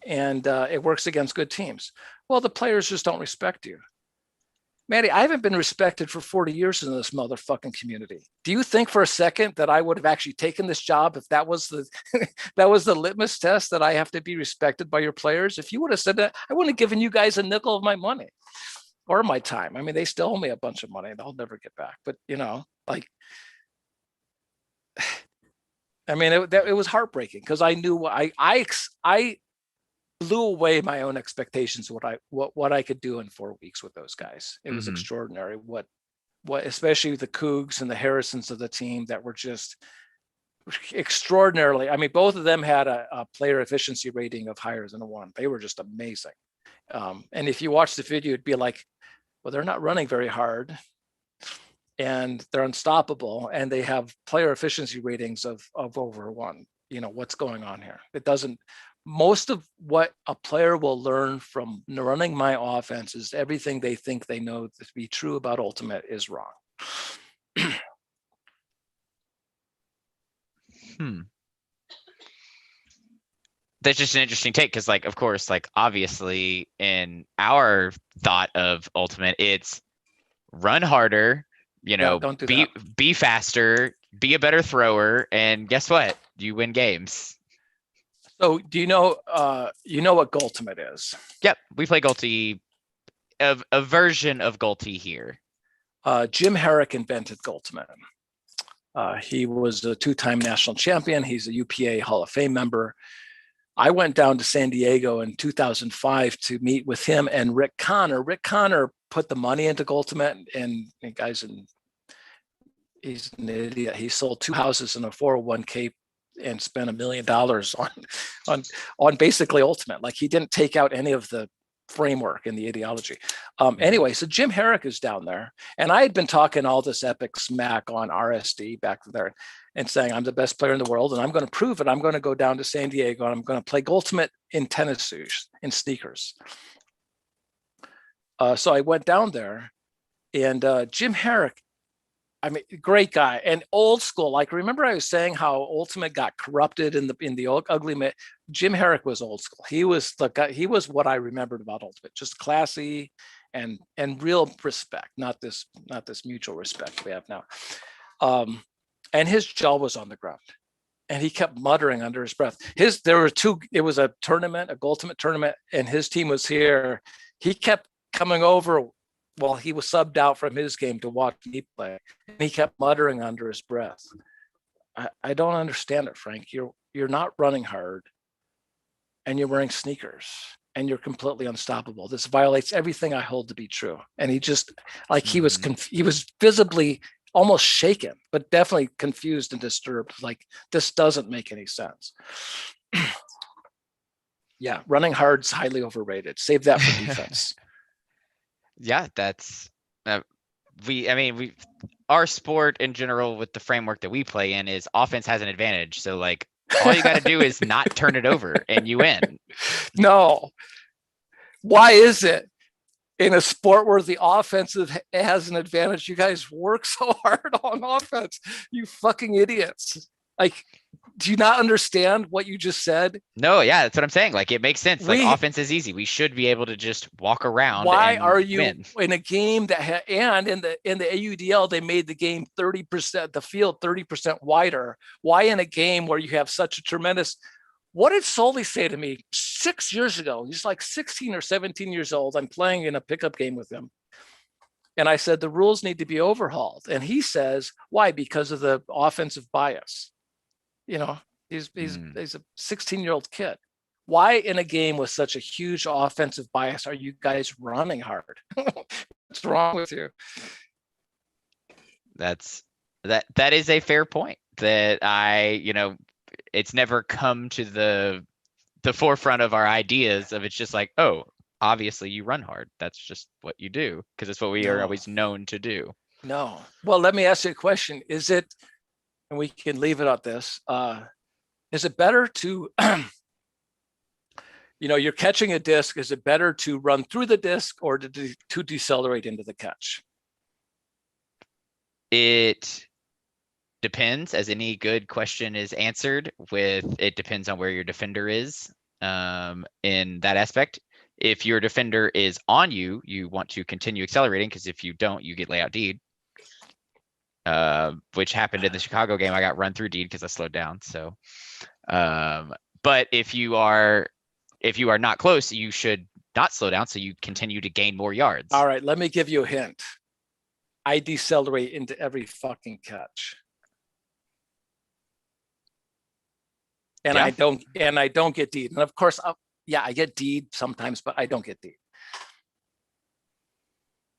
and it works against good teams. Well, the players just don't respect you. Maddie, I haven't been respected for 40 years in this motherfucking community. Do you think for a second that I would have actually taken this job if that was the that was the litmus test, that I have to be respected by your players? If you would have said that, I wouldn't have given you guys a nickel of my money or my time. I mean, they still owe me a bunch of money and I'll never get back. But like, I mean, it was heartbreaking because I knew I blew away my own expectations of what I could do in 4 weeks with those guys. It was extraordinary. What especially the Cougs and the Harrisons of the team that were just extraordinarily. I mean, both of them had a player efficiency rating of higher than a 1. They were just amazing. And if you watch the video, it'd be like, well, they're not running very hard, and they're unstoppable, and they have player efficiency ratings of over 1. What's going on here? It doesn't. Most of what a player will learn from running my offense is everything they think they know to be true about Ultimate is wrong. That's just an interesting take because, like, of course, like, obviously in our thought of Ultimate, it's run harder, be faster, be a better thrower, and guess what? You win games. So do you know what Goldman is? Yep, we play Gulti, a version of Gulti here. Jim Herrick invented Goldman. He was a 2-time national champion. He's a UPA Hall of Fame member. I went down to San Diego in 2005 to meet with him and Rick Connor. Rick Connor put the money into Goldman, and he's an idiot. He sold 2 houses in a 401k and spent $1 million on basically Ultimate. Like, he didn't take out any of the framework in the ideology. Anyway, so Jim Herrick is down there, and I had been talking all this epic smack on RSD back there and saying I'm the best player in the world and I'm going to prove it. I'm going to go down to San Diego and I'm going to play Ultimate in tennis shoes, in sneakers. So I went down there, and Jim Herrick, I mean, great guy and old school. Like, remember I was saying how Ultimate got corrupted in the ugly. Jim Herrick was old school. He was the guy. He was what I remembered about Ultimate, just classy and real respect, not this mutual respect we have now. And his jaw was on the ground, and he kept muttering under his breath. It was a tournament, a Ultimate tournament, and his team was here. He kept coming over while he was subbed out from his game to watch me play. And he kept muttering under his breath. I don't understand it, Frank. You're not running hard, and you're wearing sneakers, and you're completely unstoppable. This violates everything I hold to be true. And he just, like, he was visibly almost shaken, but definitely confused and disturbed. Like, this doesn't make any sense. Yeah, running hard's highly overrated. Save that for defense. Yeah, that's our sport in general, with the framework that we play in, is offense has an advantage. So, like, all you got to do is not turn it over and you win. No. Why is it in a sport where the offense has an advantage, you guys work so hard on offense? You fucking idiots. Like, do you not understand what you just said? No, yeah, that's what I'm saying. Like, it makes sense. Like, offense is easy. We should be able to just walk around. Why are you win. In a game that and in the AUDL they made the game 30%, the field 30% wider? Why in a game where you have such a tremendous? What did Solly say to me 6 years ago? He's like 16 or 17 years old. I'm playing in a pickup game with him. And I said, the rules need to be overhauled. And he says, why? Because of the offensive bias. He's a 16-year-old kid. Why in a game with such a huge offensive bias are you guys running hard? What's wrong with you? That is a fair point. That it's never come to the forefront of our ideas of, it's just like, oh, obviously you run hard. That's just what you do, because it's what we are always known to do. No. Well, let me ask you a question. Is it, and we can leave it at this, is it better to, you're catching a disc, is it better to run through the disc or to decelerate into the catch? It depends, as any good question is answered with, it depends on where your defender is in that aspect. If your defender is on you, you want to continue accelerating, because if you don't, you get layout D'd. Which happened in the Chicago game. I got run through D'd because I slowed down. So, but if you are not close, you should not slow down, so you continue to gain more yards. All right, let me give you a hint. I decelerate into every fucking catch. And Yeah. I don't get D'd. And of course, I get D'd sometimes, but I don't get D'd.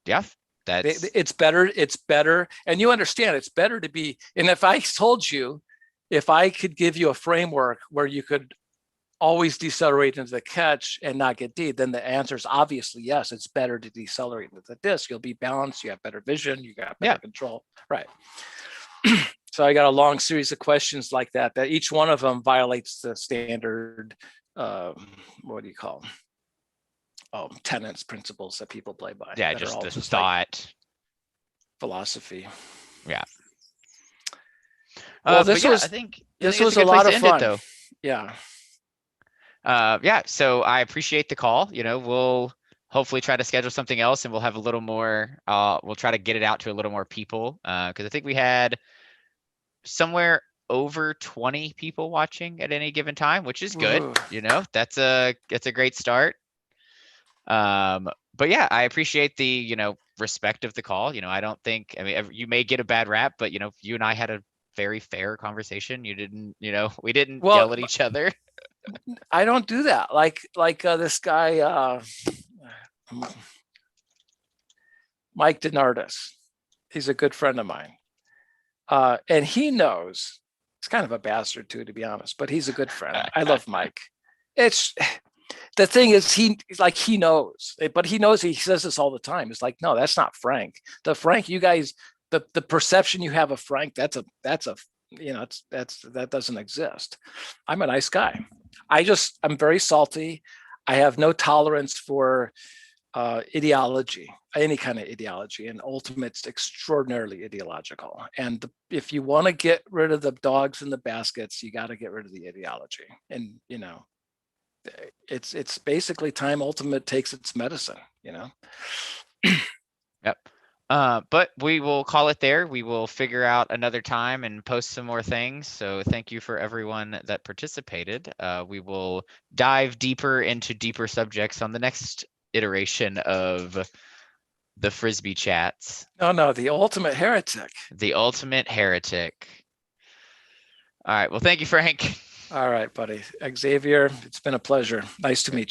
Yeah, it's better. And you understand it's better to be, and if I told you, if I could give you a framework where you could always decelerate into the catch and not get D'd, then the answer is obviously yes, it's better to decelerate into the disc. You'll be balanced, you have better vision, you got better control. Right. So I got a long series of questions like that each one of them violates the standard, what do you call them? Tenets, principles that people play by. Yeah, just the thought. Like philosophy. Yeah. Well, I think this was a lot of fun. Though. Yeah. Yeah. So I appreciate the call. We'll hopefully try to schedule something else, and we'll have a little more. We'll try to get it out to a little more people, because I think we had somewhere over 20 people watching at any given time, which is good. Ooh. That's a great start. But yeah, I appreciate the, respect of the call. I don't think, you may get a bad rap, but you and I had a very fair conversation. You didn't, we didn't yell at each other. I don't do that. Like this guy, Mike DeNardis. He's a good friend of mine. And he knows, he's kind of a bastard too, to be honest, but he's a good friend. I love Mike. It's, the thing is, he knows, but he knows, he says this all the time. It's like, no, that's not Frank. The Frank, you guys, the perception you have of Frank, that doesn't exist. I'm a nice guy. I'm very salty. I have no tolerance for ideology, any kind of ideology, and Ultimate's extraordinarily ideological. And if you want to get rid of the dogs in the baskets, you got to get rid of the ideology. And it's basically time Ultimate takes its medicine. Yep. But we will call it there. We will figure out another time and post some more things. So thank you for everyone that participated. We will dive deeper into deeper subjects on the next iteration of the Frisbee chats. No, the ultimate heretic. The ultimate heretic. All right. Well, thank you, Frank. All right, buddy. Xavier, it's been a pleasure. Nice to meet you.